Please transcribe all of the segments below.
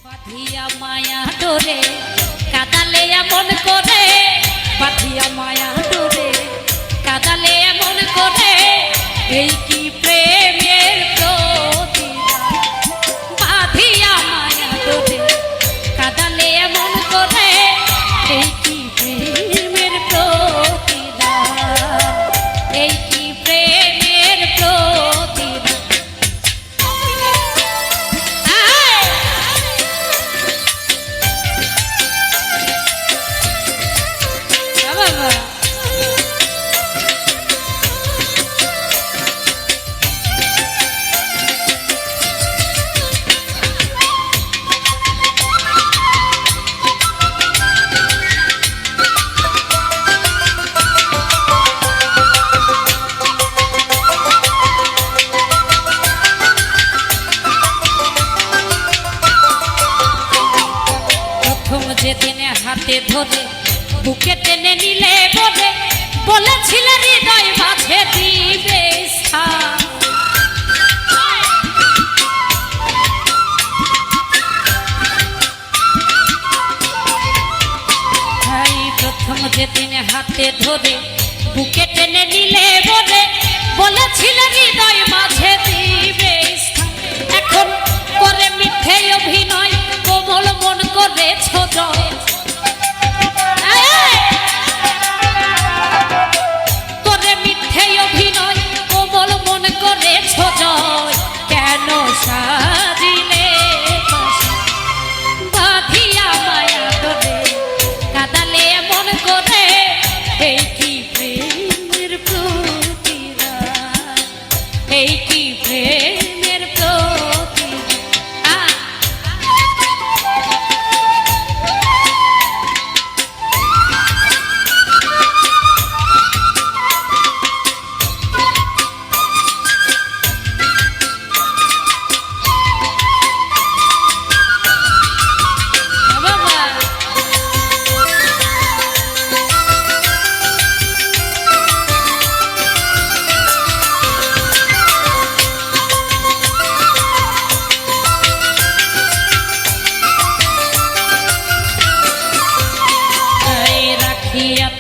বাঁধিয়া মায়া ডোরে কাদালে এমন করে, বাঁধিয়া মায়া ডোরে কাদালে এমন করে, এই কি প্রেমের প্রতিদান। বাঁধিয়া মায়া ডোরে কাদালে এমন করে, এই কি প্রেমের প্রতিদান, এই কি প্রেমের প্রতিদান। যেদিন হাতে ধরে বুকে টেনে নিলে বলে, বলেছিলে হৃদয় মাঝে দিবে স্থান। প্রথম যেদিন হাতে ধরে বুকে টেনে নিলে বলে, বলেছিলে হৃদয় মাঝে দিবে স্থান। এখন করে মিথ্যে অভিনয়, কোমল মন করেছ জয়। করে মিথ্যে অভিনয়, কোমল মন করেছ জয়। কেন সাজিলে বাঁধিয়া মায়া ডোরে কাদালে এমন করে, এই কি প্রেমের প্রতিদান, এই কি প্রেমের প্রতিদান।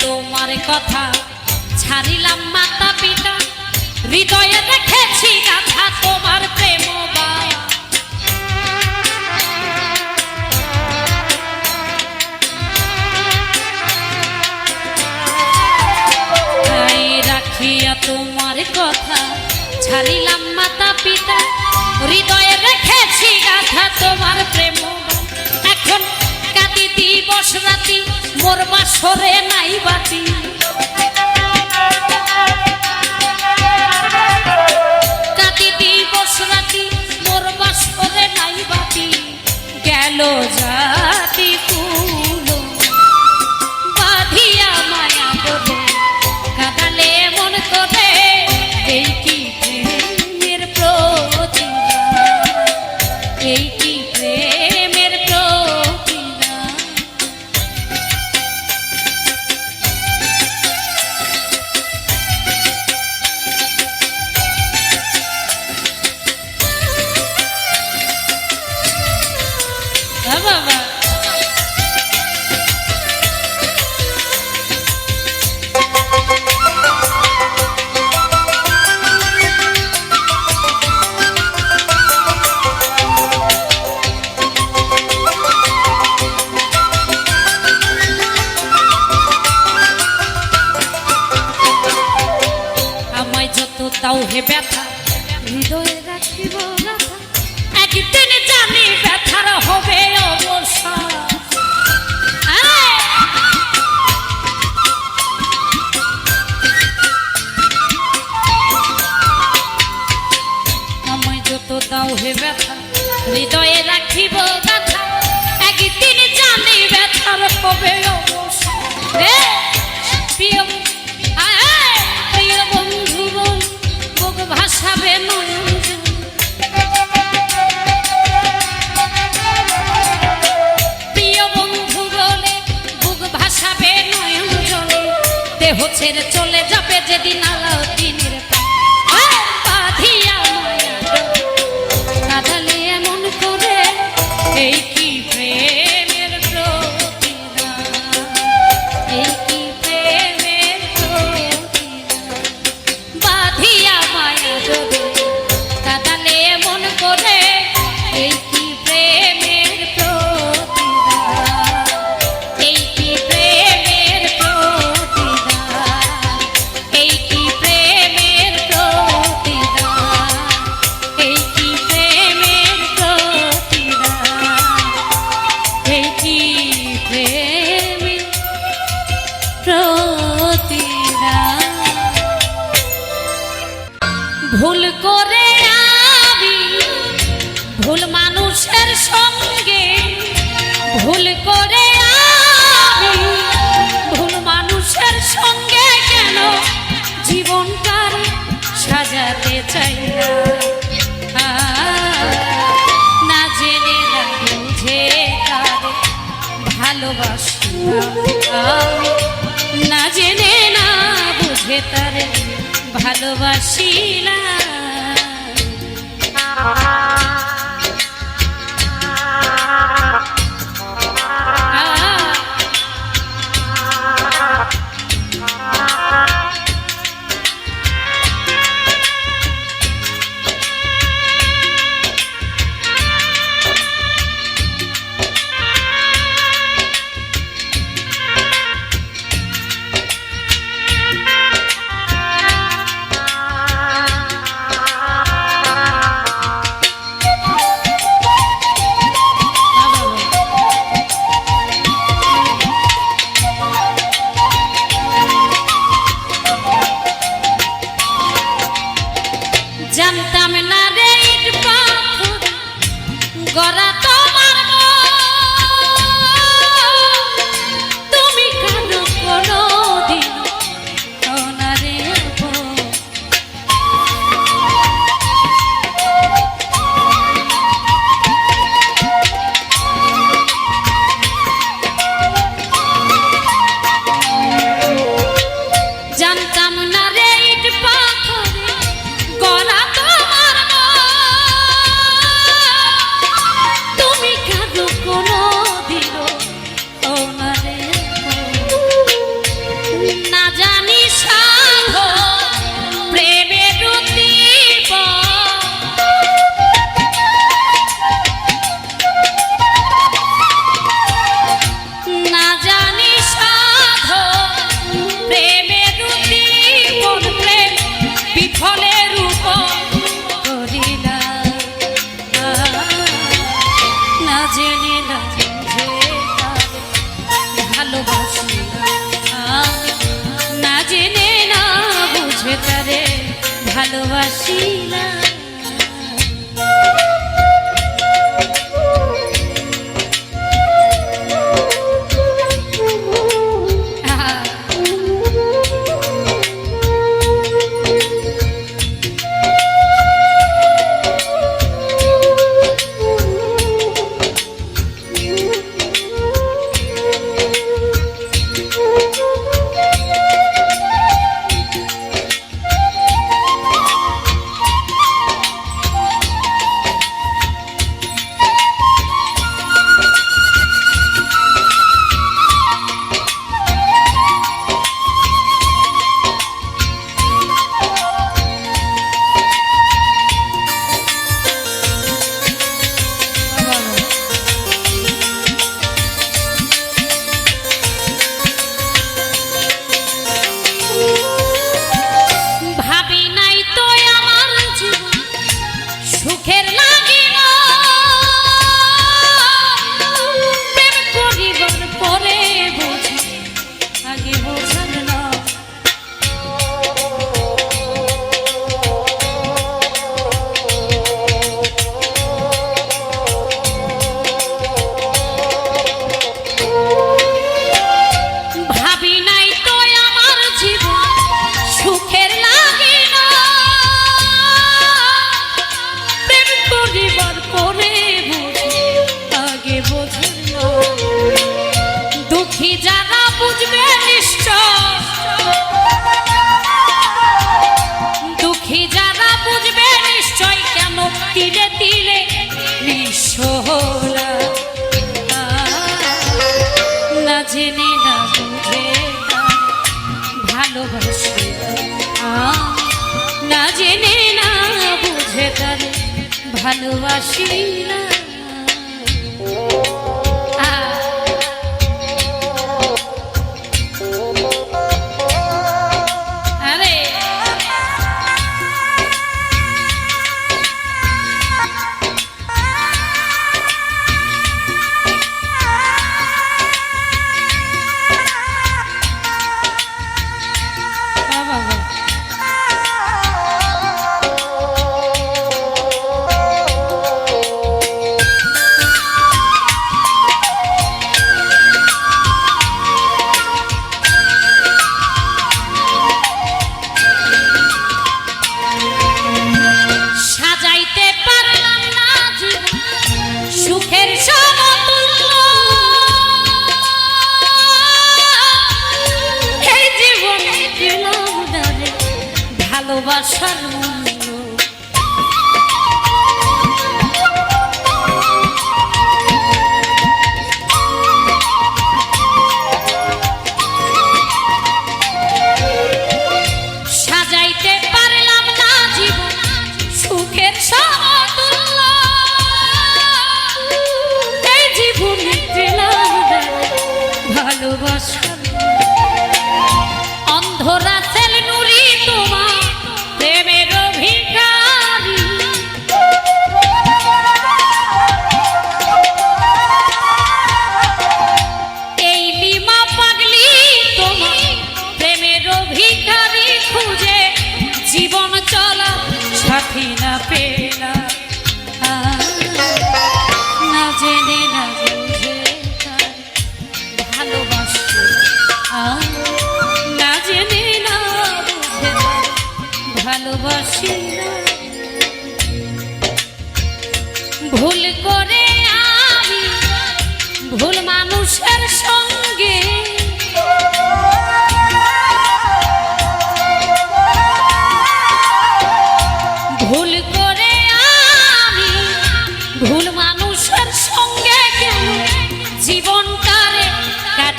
তোমার কথা ছাড়িলাম মাতা পিতা, হৃদয়ে রেখেছি গাথা তোমার প্রেম। রাখিয়া তোমার কথা ছাড়িলাম মাতা পিতা, হৃদয়ে রেখেছি গাথা তোমার প্রেম। এখন কাঁদি দিবস রাতি, মোর বাসরে নাই বাতি। কাঁদি দিবস রাতি, মোর বাসরে নাই বাতি। গেল জাতি কুল বাঁধিয়া মায়া ডোরে কাদালে এমন করে, এই কি প্রেমের প্রতিদান, এই কি প্রেমের প্রতিদান। বাবা আমায় যত তাও হে ব্যথা, হৃদয়ে রাখিব গাথা। একদিন জানি ব্যথার হবে অবসান। আমায় যত দাও হে ব্যথা, হৃদয়ে রাখিব গাথা। একদিন জানি ব্যথার হবে অবসান। প্রিয় প্রিয় বন্ধু বল, বুক ভাসাবে নয়ন। প্রিয় বন্ধু বলে বুক ভাসাবে নয়ন জলে, দেহ ছেড়ে চলে যাবে যেদিন আলাউদ্দিনের। বাঁধিয়া মায়া ডোরে কাদালে এমন করে, এই কি কি প্রেমী প্রতিদান। ভুল করে আমি ভুল মানুষের সঙ্গে, ভুল করে আমি ভুল মানুষের সঙ্গে কেন জীবনটার সাজাতে চাই না। না জেনে না বুঝে তারে ভালোবাসি না, জেনে না বুঝে তারে ভালোবাসি না। জানতাম না রে ইট পাথর গড়া তোমার তুমি কেন কোনদিন না রে জানতাম না রে ইট পাথর গড়া ভালোবাসি না। জেনে না বুঝে ভালোবাসি না, জেনে না বুঝে তার ভালোবাসি না।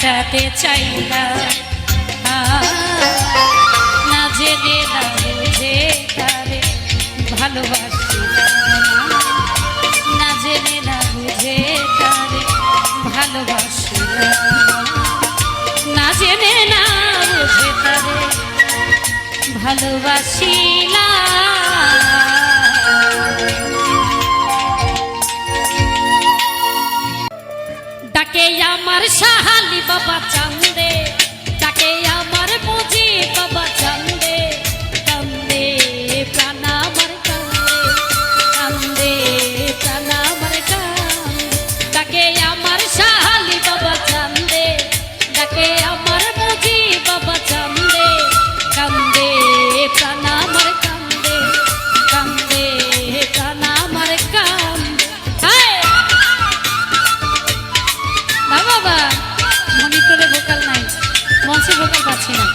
কাটাতে চাইলাম না জেনে না বুঝে তারে ভালোবাসিলাম না জেনে না বুঝে তারে ভালোবাসিলাম না জেনে না বুঝে তারে ভালোবাসিলাম। ডাকে আমার সাহালি বাবা চান্দে ডাকে আমার মুজি বাবা চান্দে কান্দে প্রাণ আমার কান্দে প্রাণ আমার কান্দে ডাকে আমার সাহালি বাবা চান্দে ডাকে আমার মুজি বাবা চান্দে কান্দে প্রাণ আমার কান্দে কান্দে প্রাণ আমার কান্দে। না বাবা মনিটরে ভোকাল নাই মঞ্চে ভোকাল পাচ্ছি না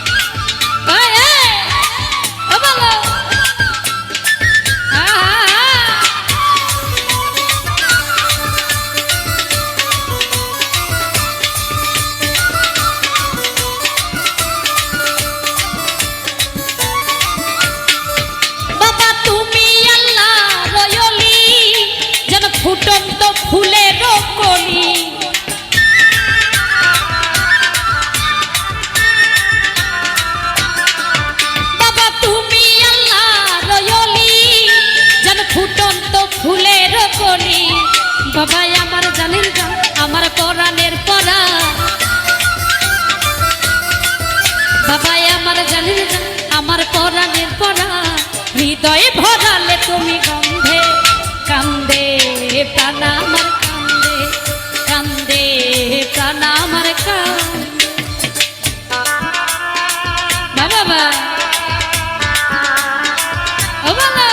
বাবা তুমি আল্লাহ রয়লি যেন ফুটন্ত ফুলের কলি বাবা তুমি আল্লাহ রয়লি যেন ফুটন্ত ফুলের কলি বাবা আমার জানের জান আমার পরাণের পরা বাবা আমার জানের জান আমার পরাণের পরা হৃদয়ে ভরালে তুমি গন্ধে কান্দে প্রাণ আমার কান্দে কান্দে প্রাণ আমার কান্দে। বাবা ও বাবা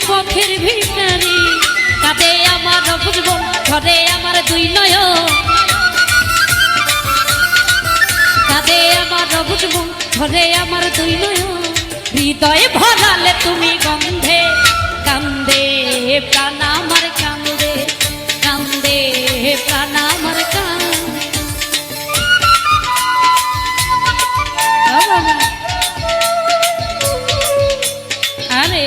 পথের ভিখারি কাঁদে আমার বুঝবন ঘরে আমার দুই নয়ন কাঁদে আমার বুঝবন ঘরে আমার দুই নয়ন হৃদয়ে ভরালে তুমি গন্ধে কান্দে প্রাণ আমার কান্দে কান্দে প্রাণ আমার কান্দে। আরে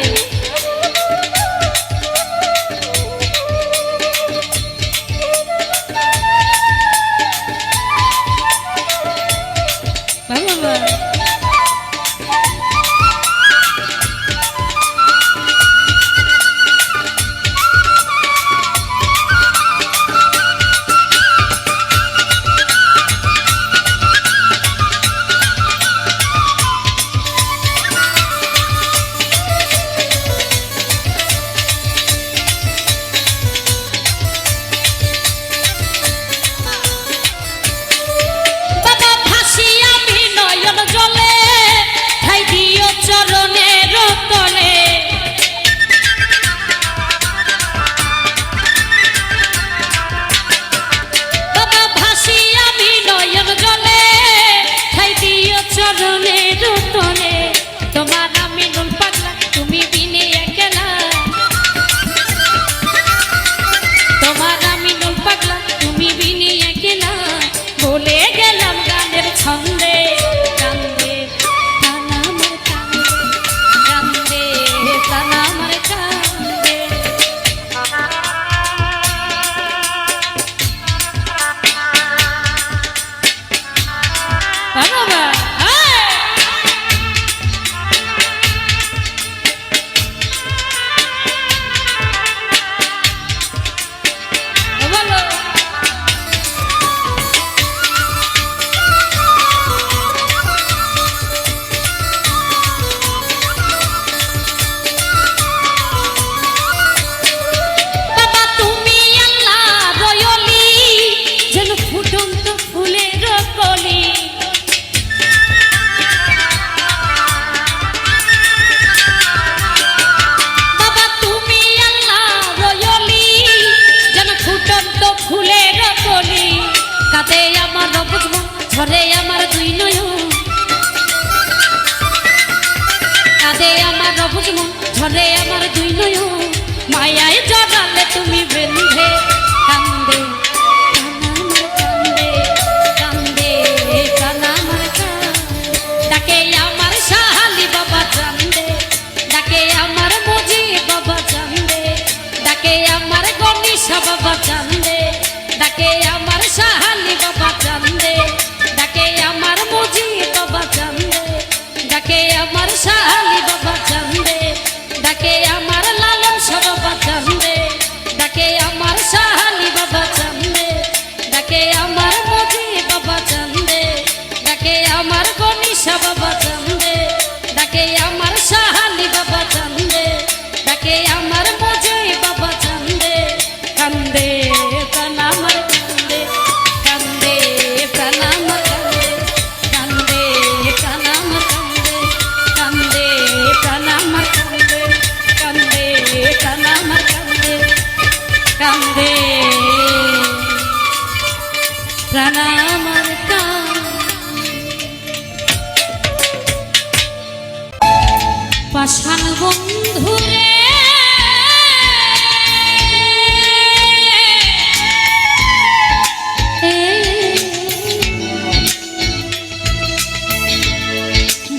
অবুঝ মন ঝরে আমার দুই নয়ন মায়ায় জড়ালে তুমি বেঁধে কান্দে কান্দে কানা আমার ডাকে আমার শাহালি বাবা চান্দে ডাকে আমার মজি বাবা চান্দে ডাকে আমার গণেশা বাবা চান্দে ডাকে আমার শাহালি বাবা চান্দে ডাকে আমার মজি বাবা চান্দে ডাকে আমার শাহালি বাবা চান্দে ডাকে আমার লালন শাহ বাবা চান্দে ডাকে আমার শাহালি বাবা চান্দে ডাকে আমার মজি বাবা চান্দে ডাকে আমার গণেশা বাবা চান্দে ডাকে আমার শাহালি বাবা চান্দে ডাকে আমার মজি বাবা চান্দে কান্দে কানা আমার কান্দে কান্দে কানা আমার কান্দে কান্দে কানা আমার কান্দে কান্দে কানা আমার কান্দে কান্দে কানা আমার কান্দে কান্দে প্রাণ আমার পাষাণ বন্ধুরে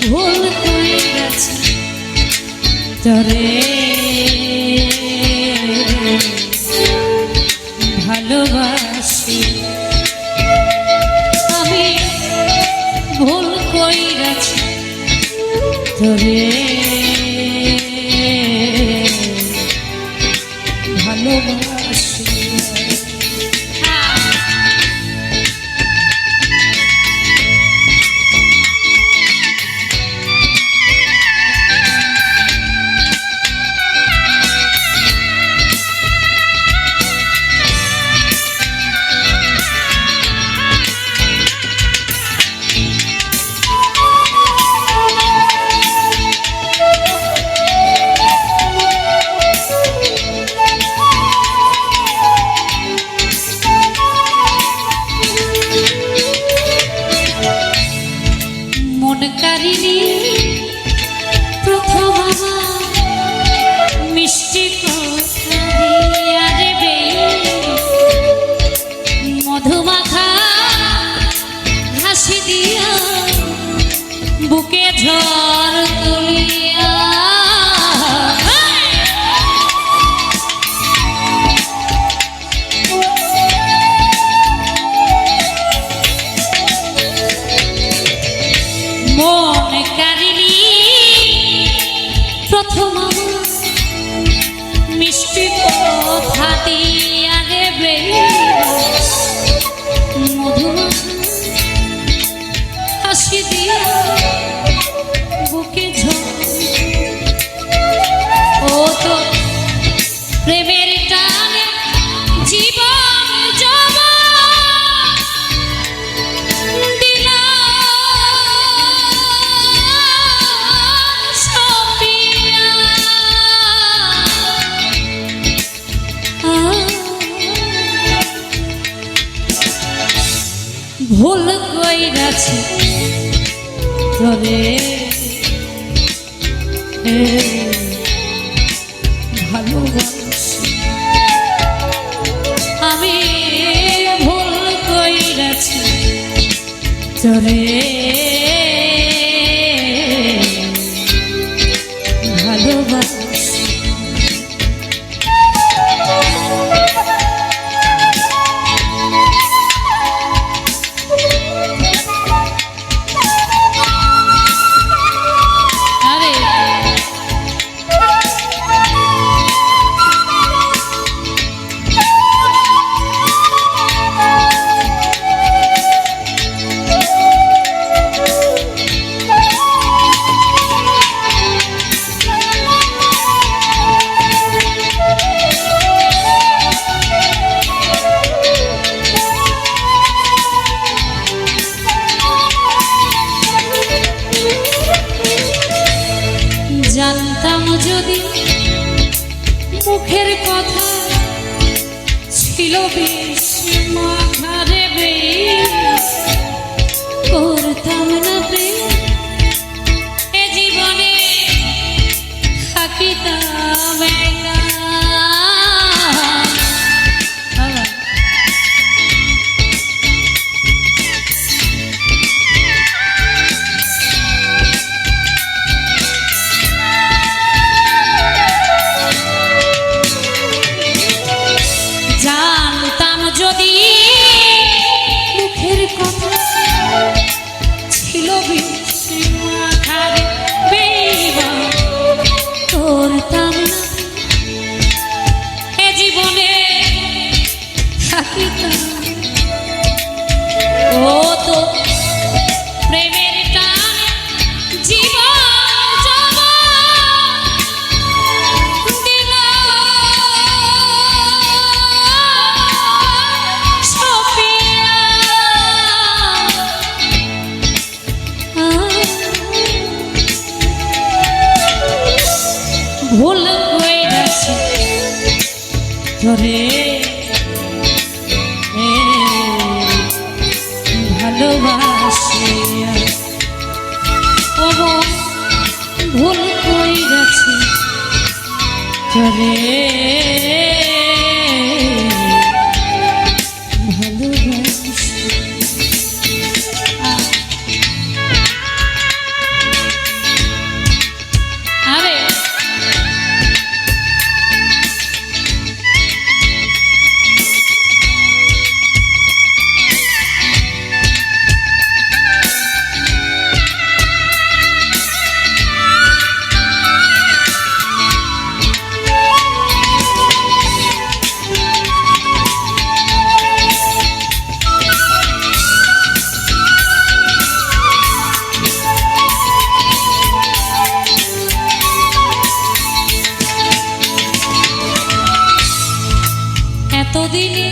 ভুল করে গেছে তরে ভালোবাসি আমি ভুল করে গেছি তরে ভালোবাসি মনকারিনী প্রথম মিষ্টি কথা দিয়া দেবে মধুমাখা হাসি দিয়া বুকে ঝড় তুলিয়া মনকারিনী প্রথম মিষ্টি কথা দিয়া দেবে মধুমাখা হাসি দিয়া বুকে ঝড় ও তো প্রেমের টানে জীবন জবা ভুল কইরাছি তবে ভালোবাসি আমি ভুল কইরাছি তবে ভালোবাসি জানতাম যদি মুখের কথা ছিল বেশ মাথারে বেশ করতাম না প্রেম এ জীবনে ভুল কইরাছি তোরে ভালোবাসি ও ভুল কইরাছি তোরে এতদিনে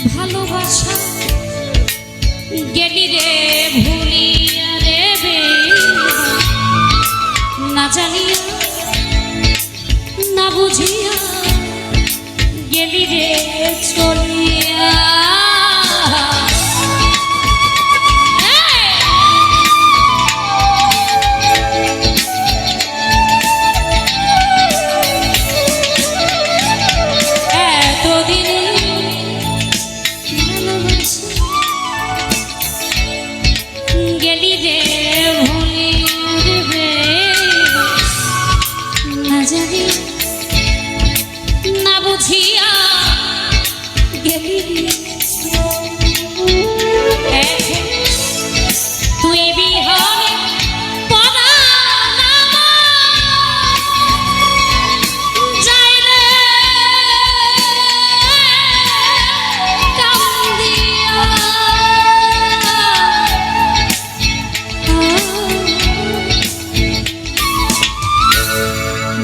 ভালোবাসা গেলি রে ভুলিয়া রে না জানিয়া না বুঝিয়া গেলি রে চলিয়া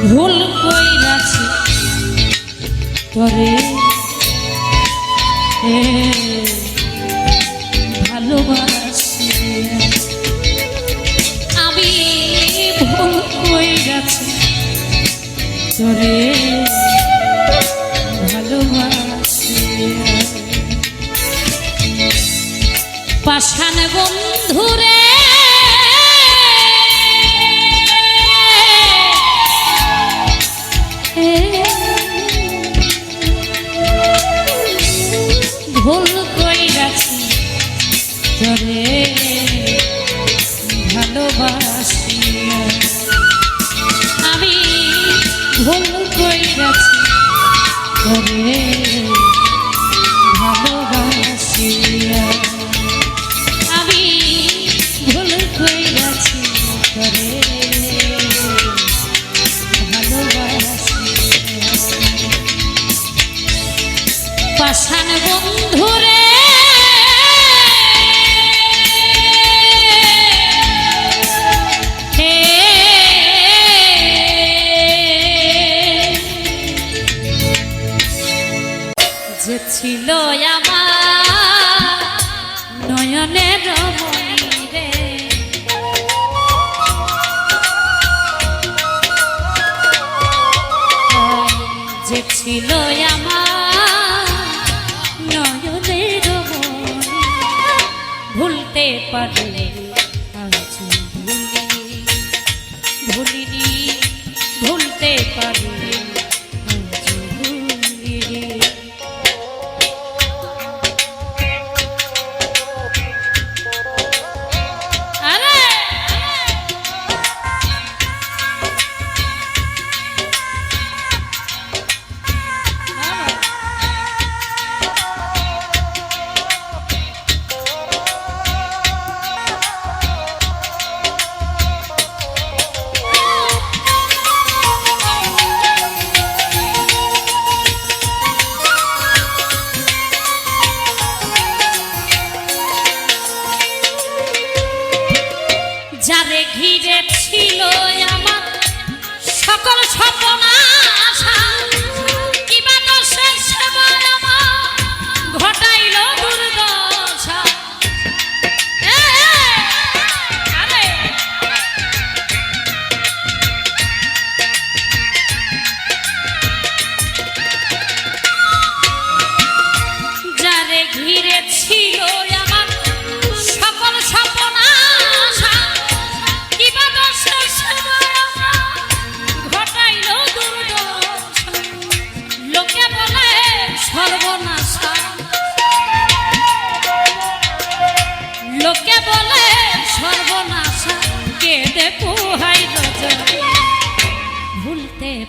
ভুল কইরাছি তোরে ভালোবাসি আমি ভুল কইরাছি তোরে ভালোবাসি পাষাণ বন্ধুরে ভুল কইরাছি তোরে ভালোবাসি আমি ভুল কইরাছি তোরে ভালোবাসি আমি ভুল কইরাছি তোরে পাষাণ বন্ধুরে যে ছিল আমার নয়নের মনি রে যে ছিল আমার নয়নের মনি ভুলতে পারলে আজ ভুলিনি ভুলতে পারলে আজ ভুলিনি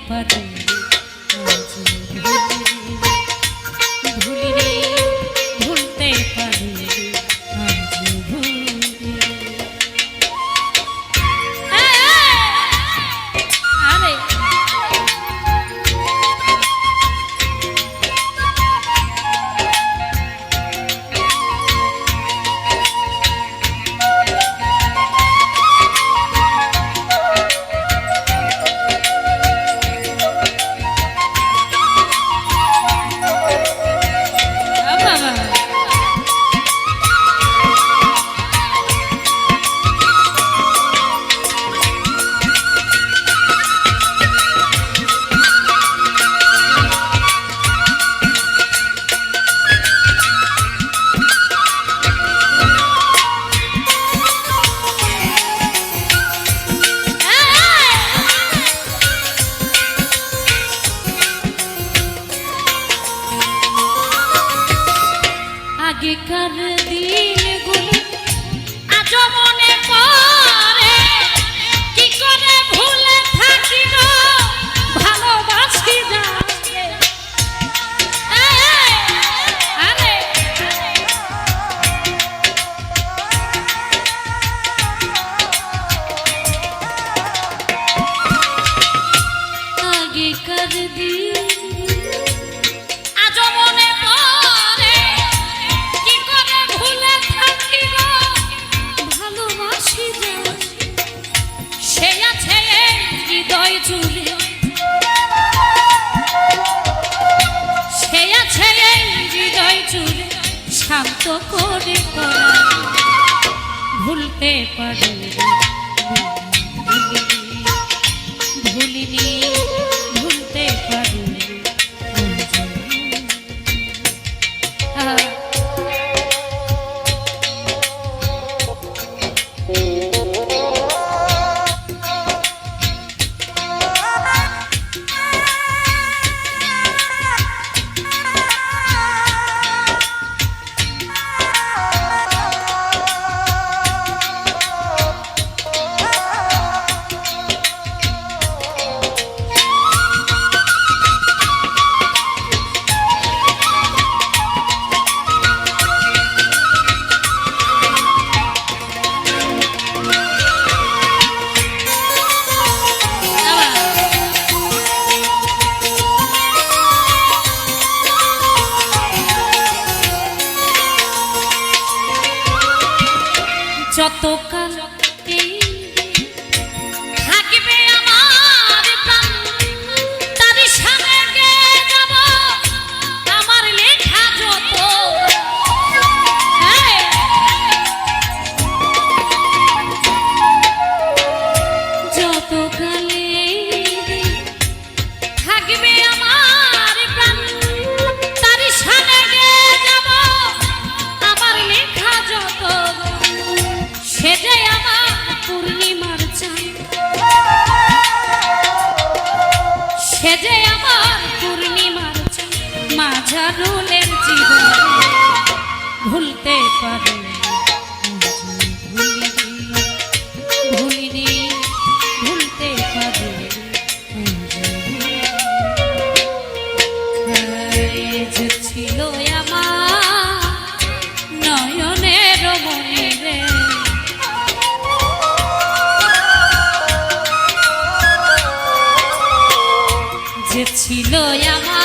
পারি আজ ভুলিনি, ভুলতে পারি আজ ভুলিনি। আরে আগেকার দিনগুলো আজ মনে পড়ে, কি করে ভুলে থাকি গো ভালোবাসি যাকে। আরে আগেকার দিন আজ মনে পড়ে, কি করে ভুলে থাকি গো ভালোবাসি যাকে। সে আছে এই হৃদয় জুড়ে, সে আছে এই হৃদয় জুড়ে শান্ত করে তোরা ভুলতে পারি ভুলিনি, ভুলতে পারি যতকাল এই থাকবে আমার প্রাণ, তারই সামনে গিয়ে যাব আমার লেখা যত। যতকাল এই থাকবে আমার প্রাণ, তারই সামনে গিয়ে যাব আমার লেখা যত। সে যে আমার পূর্ণিমার চাঁদ, সে যে আমার পূর্ণিমার চাঁদ, মাঝারুলের জীবন ভুলতে পারি ভুলিনি, ভুলতে পারি যে ছিল আমার নয়নের মনে রে। যে ছিল আমার